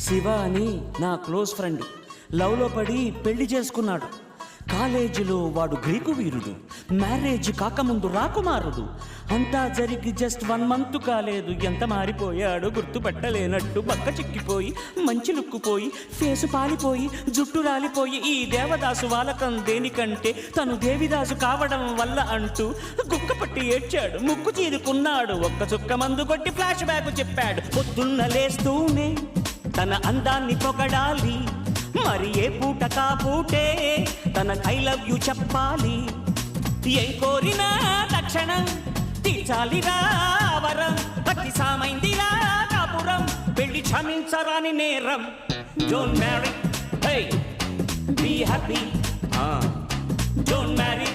శివ అని నా close friend లవ్లో పడి పెళ్లి చేసుకున్నాడు. కాలేజీలో వాడు గ్రీకు వీరుడు, మ్యారేజ్ కాకముందు రాకుమారుడు. అంతా జరిగి జస్ట్ 1 month కాలేదు, ఎంత మారిపోయాడు గుర్తుపట్టలేనట్టు. పక్క చిక్కిపోయి మంచి లుక్కుపోయి ఫేసు పాలిపోయి జుట్టు రాలిపోయి ఈ దేవదాసు వాలకం దేనికంటే తను దేవిదాసు కావడం వల్ల అంటూ గుక్క పట్టి ఏడ్చాడు, ముక్కు చీరుకున్నాడు. ఒక్క చుక్క మందు కొట్టి ఫ్లాష్ బ్యాక్ చెప్పాడు. పొద్దున్న లేస్తూనే తన అందాన్ని పొగడాలి, మరి ఏ పూట కాపూటే తన ఐ లవ్ యూ చెప్పాలి. ఏం కోరినా తక్షణం తీర్చాలిరా వరం, అతి సామైందిరా కాపురం, పెళ్లి క్షమించరాని నేరం. Don't marry, hey be happy, don't marry.